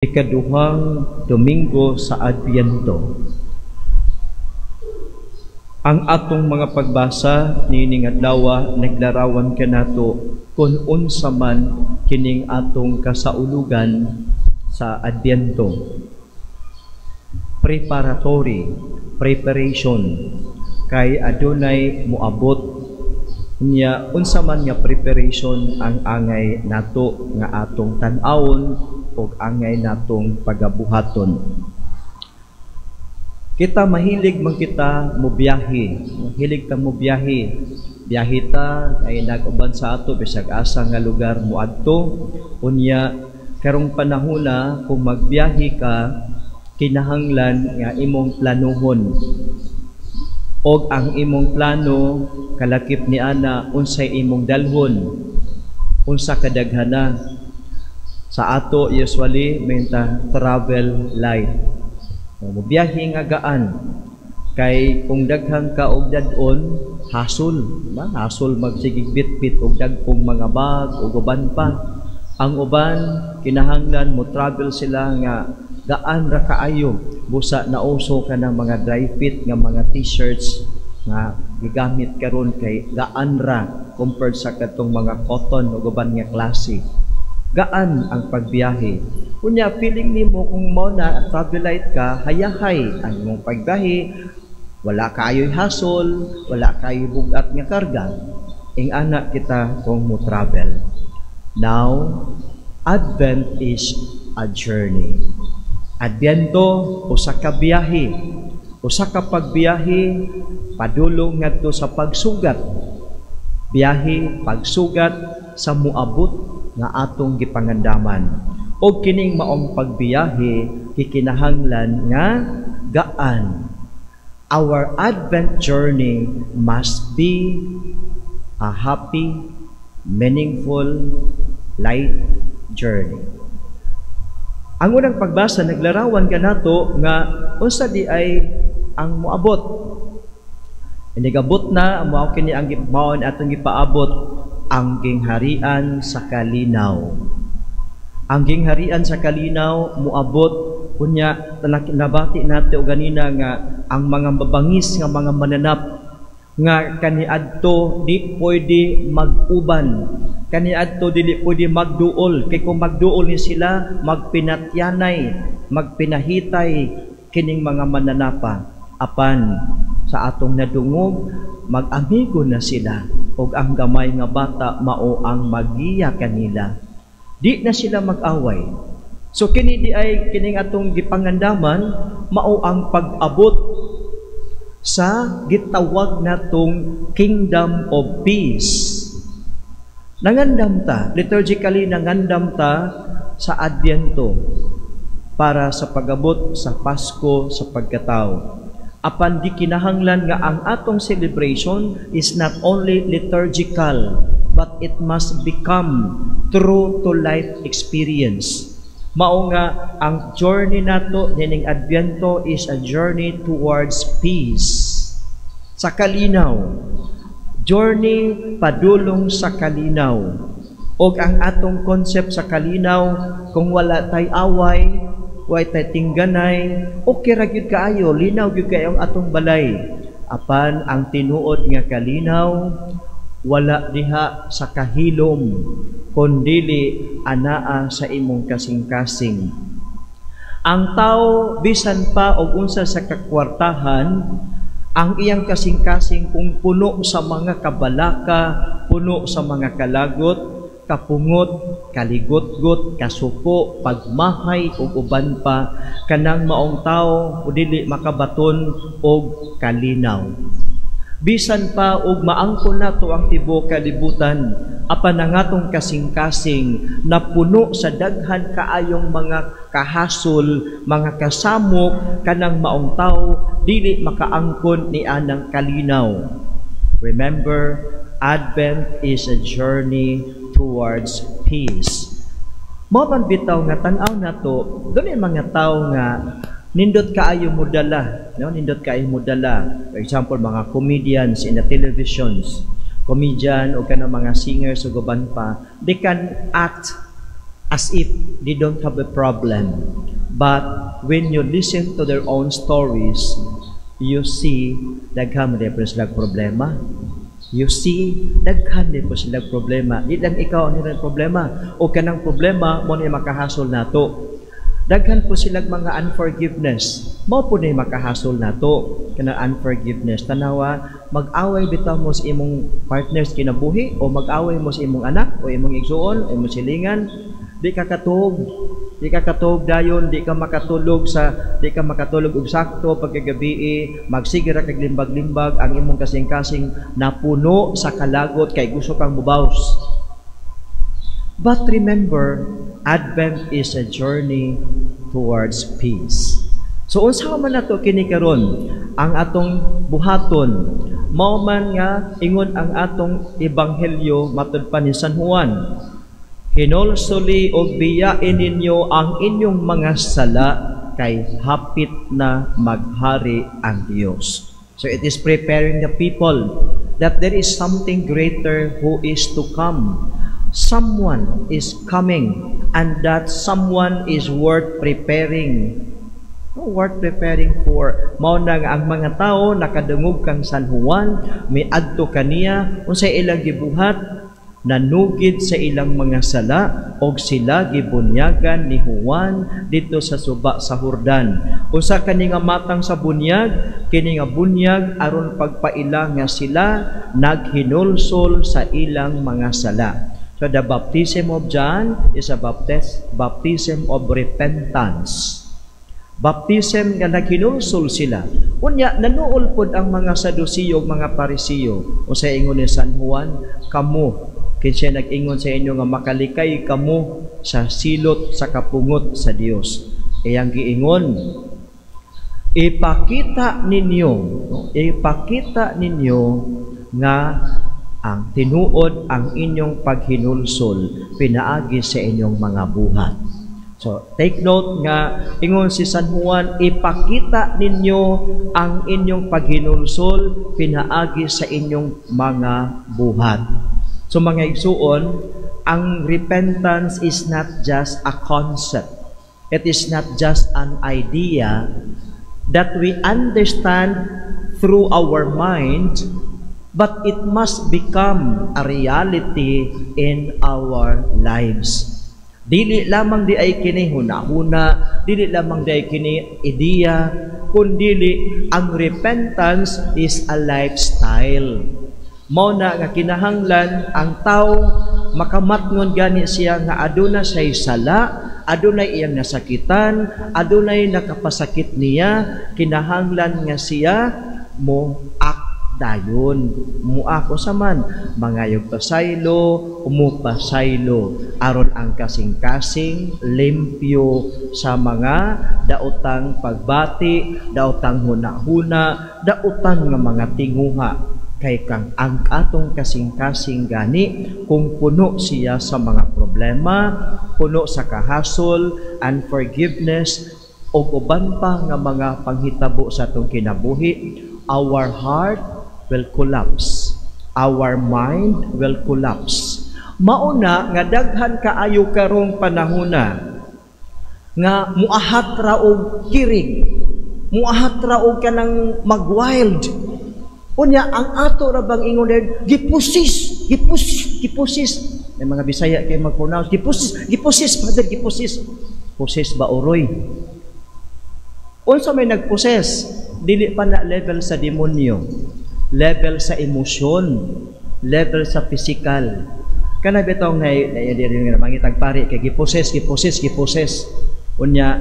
Ikaduhang Domingo sa Adbyento. Ang atong mga pagbasa nining adlaw naglarawan kanato kung unsa man kining atong kasaulugan sa Adbyento. Preparation kay adunay moabot niya unsa man nga preparation ang angay nato nga atong tan-awon o angay natong pagabuhaton. Kita mahilig man kita mobiyahe. Mahilig ta mobiyahe. Biyahe ta ay nag-uban sa ato bisag asa nga lugar moadto. Unya karong panahona kung magbiyahe ka kinahanglan nga imong planuhon. Og ang imong plano kalakip ni ana unsay imong dalhon. Unsa kadaghana. Sa ato, usually, may travel light. Biyahe nga gaan. Kay kung daghang ka og dadon, hasol. Hasol magsigig bit-bit og dagpong mga bag o uban pa. Ang uban, kinahanglan mo travel sila nga gaan ra kaayo. Busa na uso ka ng mga dry fit nga mga t-shirts nga gigamit karon kay gaan ra compared sa katong mga cotton o uban nga klase. Gaan ang pagbiyahe. Kunya, feeling nimo kung mo na travel light ka, hayahay ang imong pagbiyahe, wala kayo'y hasol, wala kayo'y bugat nga karga, ing anak kita kung mo travel. Now, Advent is a journey. Adbyento, usa ka biyahe. Usa ka pagbiyahe, padulong ngadto sa pagsugat. Biyahe, pagsugat sa muabot nga atong gipangandaman. O kining maong pagbiyahe kikinahanglan nga gaan. Our Advent journey must be a happy, meaningful, light journey. Ang unang pagbasa naglarawan kanato nga unsa di ay ang moabot. Inigabot na mao kini ang maon atong gipaabot ang gingharian sa kalinaw. Ang gingharian sa kalinaw muabot kunya nabati nato ganina nga ang mga mabangis nga mga mananap nga kaniadto di pwede mag-uban, kaniadto dili pwede magduol, kay kung magduol ni sila magpinatyanay, magpinahitay kining mga mananapa. Apan sa atong nadungog mag-amigo na sila og ang gamay nga bata mao ang magiya kanila. Di na sila mag-away. So kini di ay kining atong gipangandaman mao ang pag-abot sa gitawag natong Kingdom of Peace. Nangandam ta, liturgically nangandam ta sa Adbyento para sa pag-abot sa Pasko sa pagkatao. Apan di kinahanglan nga ang atong celebration is not only liturgical, but it must become true to life experience. Mao nga ang journey nato nining Adbyento is a journey towards peace. Sa kalinaw, journey padulong sa kalinaw. Og ang atong concept sa kalinaw, kung wala tay away, way tay tingganay, okay ra gyud kaayo, linaw gyud kayo ang atong balay. Apan ang tinuod nga kalinaw wala diha sa kahilom, kundili anaa sa imong kasing-kasing. Ang tao bisan pa og unsa sa kakwartahan, ang iyang kasing-kasing kung puno sa mga kabalaka, puno sa mga kalagot, kapungot, kaligot-got, kasuko, pagmahay ug uban pa, kanang maong tao dili makabaton og kalinaw. Bisan pa og maangkon nato ang tibuok kalibutan, apan ang atong kasing-kasing napuno sa daghan kaayong mga kahasol, mga kasamok, kanang maong tao dili makaangkon ni anang kalinaw. Remember, Advent is a journey towards peace. Mao man bitaw nga tan-aw nato, dunay mga tawo nga nindot kaayo modala, no? Nindot kaayo modala. For example, mga comedians in the televisions, comedian o kanang mga singers o guban pa, they can act as if they don't have a problem. But when you listen to their own stories, you see daghan man po silang problema. You see, daghan din po silang problema. Di lang ikaw ang nilang problema. O kanang problema, mo na makahasol nato. Daghan po silang mga unforgiveness. Mo po na makahasol nato. Kanang unforgiveness. Tanawa, mag-away bitaw mo sa imong partners kinabuhi, o mag-away mo sa imong anak, o imong igsuon, o imong silingan. Di ka katog. Di ka katog dayon, di ka makatulog og sakto pagkagabi, magsigira kag limbag-limbag ang imong kasing-kasing napuno sa kalagot kay gusto kang mubaws. But remember, Advent is a journey towards peace. So unsa man nato kini karon ang atong buhaton, mao man nga ingon ang atong ebanghelyo matud pa ni San Juan. Hinulsuli o biyain ninyo ang inyong mga sala kay hapit na maghari ang Diyos. So it is preparing the people that there is something greater who is to come. Someone is coming, and that someone is worth preparing. Worth preparing for. Mao na nga ang mga tao nakadungog kang San Juan, miadto kaniya unsay ilang gibuhat, nanugid sa ilang mga sala og sila gibunyagan ni Juan dito sa suba sa Jordan. Usa kani nga matang sa bunyag, kini nga bunyag aron pagpaila nga sila naghinulsol sa ilang mga sala. So the baptism of John is a baptism of repentance. Baptism nga naghinulsol sila. Unya nanuol pod ang mga Sadusiyo ug mga Parisiyo. Unsay ingon ni San Juan, kamo kinsa nag-ingon sa inyo nga makalikay kamo sa silot sa kapungot sa Dios. Iyang giingon, ipakita ninyo nga ang tinuod ang inyong paghinulsol pinaagi sa inyong mga buhat. So, take note nga, ingon si San Juan, ipakita ninyo ang inyong paghinulsol pinaagi sa inyong mga buhat. So mga igsuon, ang repentance is not just a concept. It is not just an idea that we understand through our mind, but it must become a reality in our lives. Dili lamang di ay kini huna-huna, dili lamang di ay kini ideya, kundi ang repentance is a lifestyle. Mao na nga kinahanglan ang tao makamatngon gani siya nga aduna say sala, adunay iyang nasakitan, adunay nakapasakit niya, kinahanglan nga siya mo dayon. Muako saman mangayog pasaylo, umupasaylo aron ang kasing-kasing limpyo sa mga daotang pagbati, daotang huna-huna, daotang nga mga tinguha. Kay kang ang atong kasing-kasing gani kung puno siya sa mga problema, puno sa kahasol, unforgiveness, o uban pa nga mga panghitabo sa atong kinabuhi, our heart will collapse. Our mind will collapse. Mauna nga daghan kaayo karong panahona nga muahat ra og kirig, muahat ra og kanang mag-wild. Unya ang ato ra bang ingon gipusis. May mga Bisaya kay mag-pronounce gipusis, brother, gipusis. Pusis ba uroy? Unsa may nagposes? Dili pa na level sa demonyo, level sa emosyon, level sa physical. Kana bitaw nga mangitag pari kay gipuses. Unya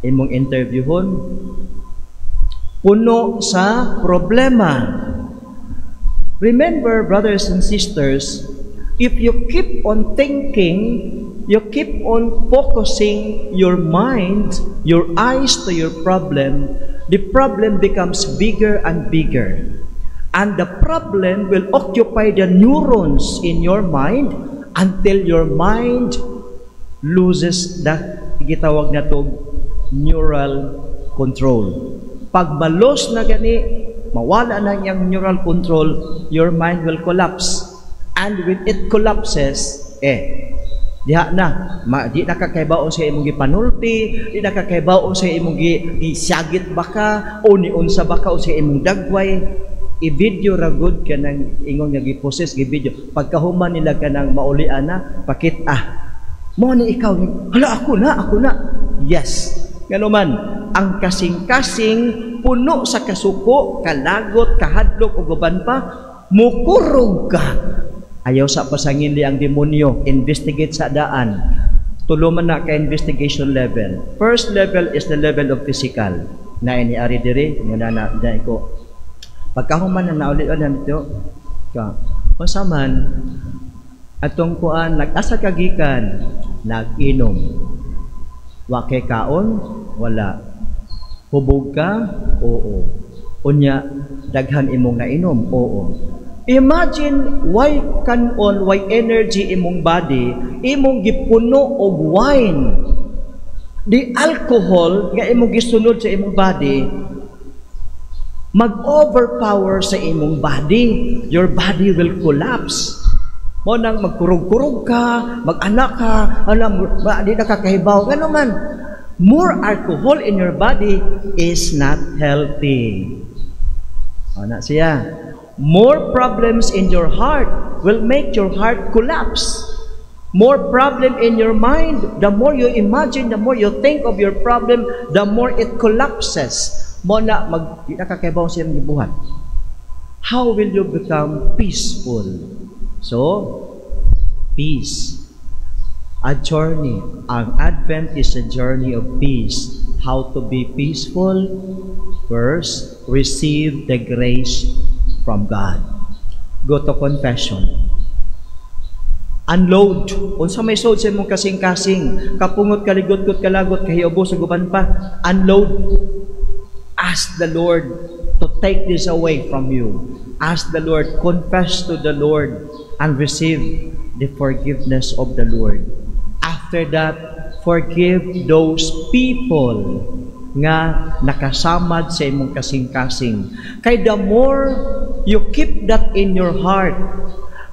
imong interviewon puno sa problema. Remember, brothers and sisters, if you keep on thinking, you keep on focusing your mind, your eyes to your problem, the problem becomes bigger and bigger. And the problem will occupy the neurons in your mind until your mind loses that gitawag na to neural control. Pag malos na gani, mawala na yung neural control, your mind will collapse. And when it collapses, Diha na, di na kakaibaon sa imong gipanulti, di na kakaibaon sa imong gisyagit baka, o ni unsa baka o sa imong dagway. I-video ra good ka ng ingong nga gi-possess gi-video. Pagkahuman nila ka ng maulian na, pakit mo ni ikaw, hala ako na. Yes. Ngano man, ang kasing-kasing puno sa kasuko, kalagot, kahadlok o guban pa, mukurog ka. Ayaw sa pasangili ang demonyo, investigate sa daan. Tuluman na ka investigation level. First level is the level of physical. Na iniari diri, muna na ko. Pagkahuman na naulit-ulit nito, masaman, atong kuan, nag-asa kagikan, nag-inom. Wakay kaon, wala. Hubog ka, oo. Unya, daghan imong nainom, oo. Imagine why energy imong body, imong gipuno og wine. The alcohol nga imong gisunod sa imong body, mag-overpower sa imong body. Your body will collapse. Mo nang magkurog-kurog ka, mag-anak ka, di na kakahibaw. Ano man, more alcohol in your body is not healthy. Ano siya? More problems in your heart will make your heart collapse. More problem in your mind, the more you imagine, the more you think of your problem, the more it collapses. Mo na di na kakahibaw sa imong gibuhat. How will you become peaceful? So, peace. A journey. Ang Advent is a journey of peace. How to be peaceful? First, receive the grace from God. Go to confession. Unload. Unsa may sod sa imong kasing-kasing, kapungot, kaligot-kot, kalagot, kahiubo sa guban pa, unload. Ask the Lord to take this away from you. Ask the Lord, confess to the Lord, and receive the forgiveness of the Lord. After that, forgive those people nga nakasamad sa imong kasing-kasing. Kay the more you keep that in your heart,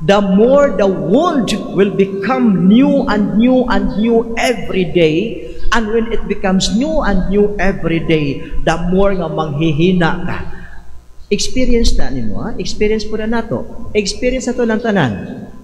the more the wound will become new and new and new every day. And when it becomes new and new every day, the more nga manghihina ka. Experience na nimo, ha? Experience po na nato. Experience na to ng tanan.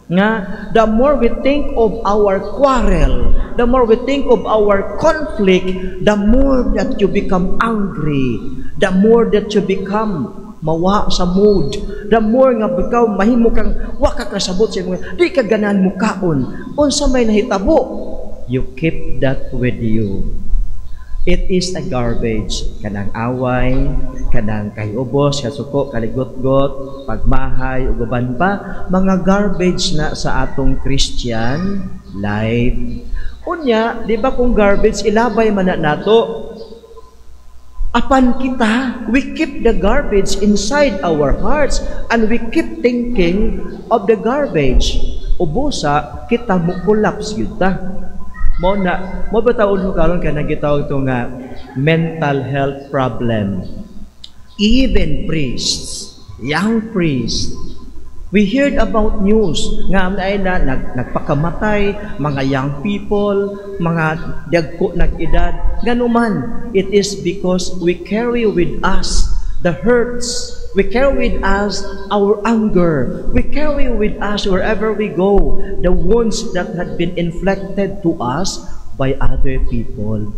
Nga, the more we think of our quarrel, the more we think of our conflict, the more that you become angry, the more that you become mawa sa mood, the more nga ikaw mahimo kang waka kasabot sa mga, di ka ganahan mo kaon, unsa may nahitabo, you keep that with you. It is a garbage. Kanang away, kanang kahiubos, kasuko, kaligot-got, pagmahay, uguban pa, mga garbage na sa atong Christian life. Unya, di ba kung garbage, ilabay man na nato, apan kita, we keep the garbage inside our hearts and we keep thinking of the garbage. Ubusa, kita mo collapse yun ta. Mo ba taon mo karon ka nagitawag ito nga mental health problem. Even priests, young priests, we heard about news nga ay nagpakamatay, mga young people, mga dagko nag-edad. Ganuman, it is because we carry with us the hurts. We carry with us our anger. We carry with us wherever we go the wounds that had been inflicted to us by other people.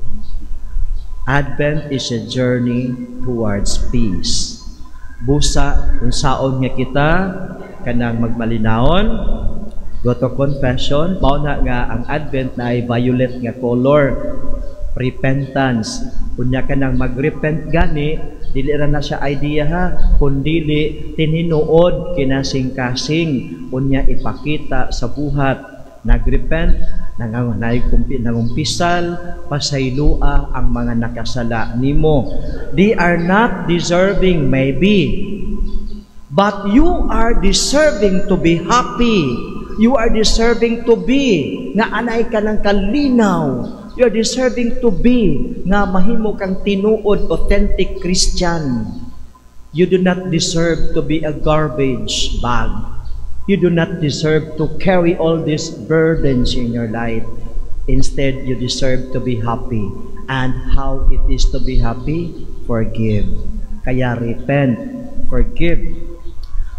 Advent is a journey towards peace. Busa, kung saon nga kita, kanang magmalinawon, go to confession, mauna nga ang Advent na ay violet nga color, repentance. Kunya ka nang mag-repent gani, dili ra na siya idea ha, kundili tininuod kinasing-kasing, kunya ipakita sa buhat, nag-repent, nangumpisal, pasaylua ang mga nakasala nimo. They are not deserving maybe, but you are deserving to be happy. You are deserving to be nga anay ka ng kalinaw. You are deserving to be nga mahimo kang tinuod authentic Christian. You do not deserve to be a garbage bag. You do not deserve to carry all these burdens in your life. Instead, you deserve to be happy. And how it is to be happy? Forgive. Kaya repent, forgive.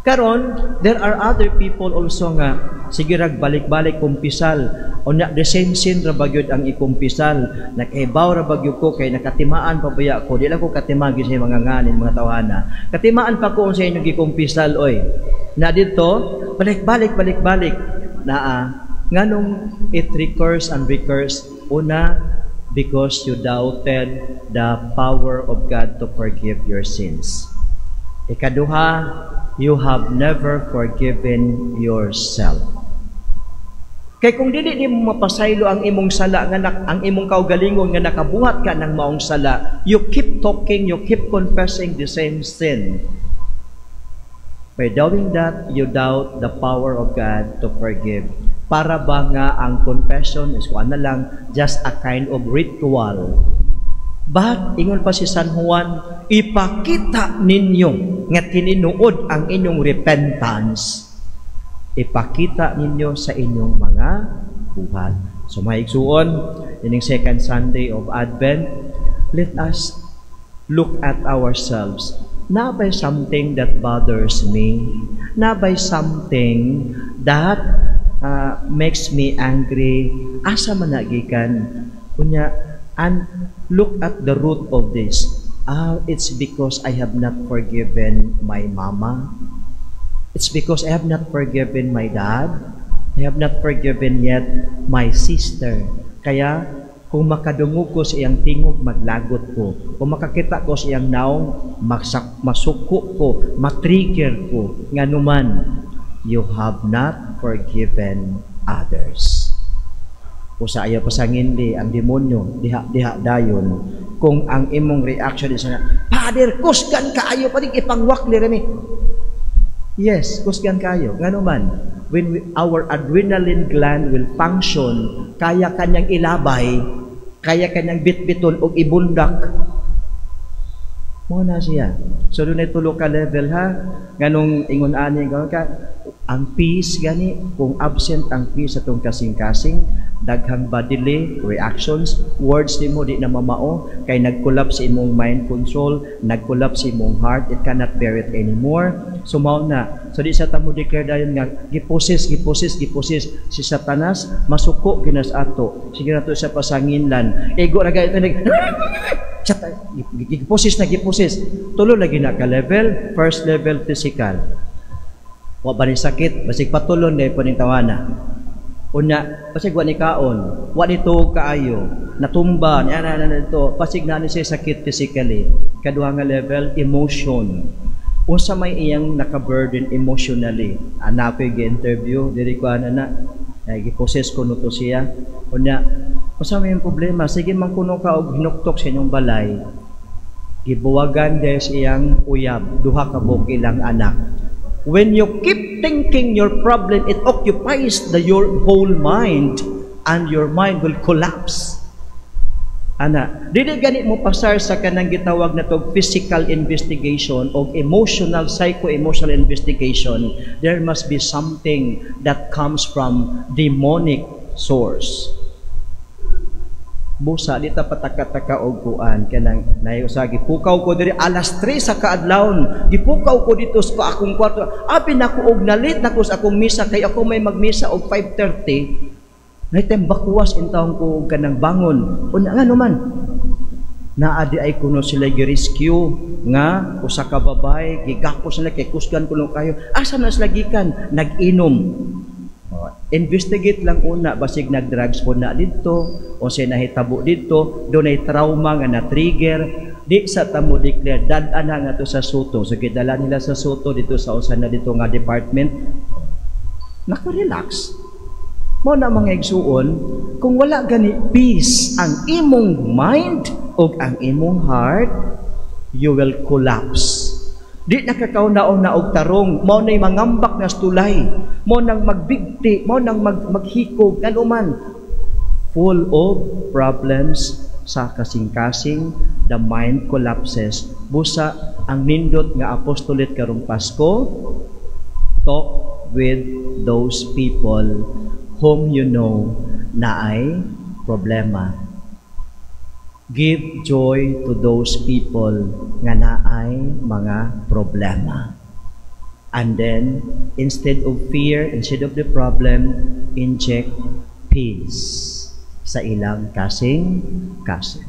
Karon, there are other people also nga, sige rag balik-balik kumpisal, o na the same sin ra bagyod ang ikumpisal, nakaibaw ra bagyod ko, kay nakatimaan pabaya ko, di lang ko katimagi sa mga nganin, mga tawhana. Katimaan pa ko sa inyong gikumpisal, oy. Na dito, balik-balik, nganong it recurs and recurs, una, because you doubted the power of God to forgive your sins. Ikaduha, you have never forgiven yourself. Kay kung dili mo mapasaylo ang imong sala nga ang imong kaugalingon nga nakabuhat ka ng maong sala, you keep talking, you keep confessing the same sin. By doing that, you doubt the power of God to forgive. Para ba nga ang confession is na lang just a kind of ritual. But, ingon pa si San Juan, ipakita ninyo nga tininuod ang inyong repentance. Ipakita ninyo sa inyong mga buhat. So, maigsuon, ining second Sunday of Advent, let us look at ourselves. Na by something that bothers me? Na by something that makes me angry? Asa man nagikan? Kunya, and look at the root of this. It's because I have not forgiven my mama. It's because I have not forgiven my dad. I have not forgiven yet my sister. Kaya, kung makadungog ko sa iyang tingog, maglagot ko. Kung makakita ko sa iyang naong, masuko ko, matrigger ko. Nga naman, you have not forgiven others. Kung sa ayaw pasangindi, ang demonyo, diha dayon. Kung ang imong reaction is na, Father, kusgan kaayo, pating ipangwakli remi. Yes, kusgan kayo. Nga naman, when our adrenaline gland will function, kaya kanyang ilabay, kaya kanyang bitbiton o ibundak. Muna siya. So, doon ay tulo ka level ha. Ganong ingon ani ka, ang peace gani, kung absent ang peace atong kasing-kasing, daghang bodily reactions, words ni mo di na mamao, kay nag-collapse imong mind control, nag-collapse imong heart, it cannot bear it anymore. So mao na. So di sa tamo declare dayon nga gipossess si Satanas, masuko ginas ato. Sige nato sa pasanginlan. Ego ra gayud nag gipossess. Tulo lagi na ka level, first level physical. Wa ba ni sakit, basig patulon day po ning tawana. Unya, pasig wa ni kaon, wa nito kaayo, natumba, ito, pasig na ni siya sakit physically. Kaduha nga level, emotion. Unsa may iyang naka-burden emotionally. Anak ko gi-interview, diri ko gi-possess ko no to siya. Unya, unsa may problema, sige man kuno ka og hinuktok sa inyong balay. Gibuwagan des iyang uyab, duha ka buok ilang anak. When you keep thinking your problem, it occupies your whole mind, and your mind will collapse. Ana, dili gani mo pasar sa kanang gitawag na tog physical investigation o emotional, psycho-emotional investigation. There must be something that comes from demonic source. Busa, di ta pataka-taka og kuan kanang nayusa gipukaw ko diri alas 3 sa kaadlawon. Gipukaw ko dito sa akong kwarto. Abi nako og nalit nako sa akong misa kay ako may magmisa og 5:30. Naytembakwas intawon ko og kanang bangon. Unya nga naman. Naadi ay kuno sila gi-rescue nga usa ka babay gigapos sila kay kusgan kuno kayo. Asa na sila gikan? Nag-inom. Investigate lang una, basig nag-drugs po na dito, o siya nahitabo dito, doon ay trauma nga na-trigger, di sa tamo declare, dadaan na nga to sa suto. So, kidala nila sa suto dito sa usan na dito nga department, naka-relax. Mo na mga igsuon, kung wala gani peace ang imong mind o ang imong heart, you will collapse. Di nakakaunaon na og tarong, mo na'y mangambak na stulay, mo nang magbigti, mo nang maghikog, anuman. Full of problems sa kasing-kasing, the mind collapses. Busa, ang nindot nga apostolate karong Pasko, talk with those people whom you know na ay problema. Give joy to those people nga naay mga problema. And then, instead of fear, instead of the problem, inject peace sa ilang kasing-kasing.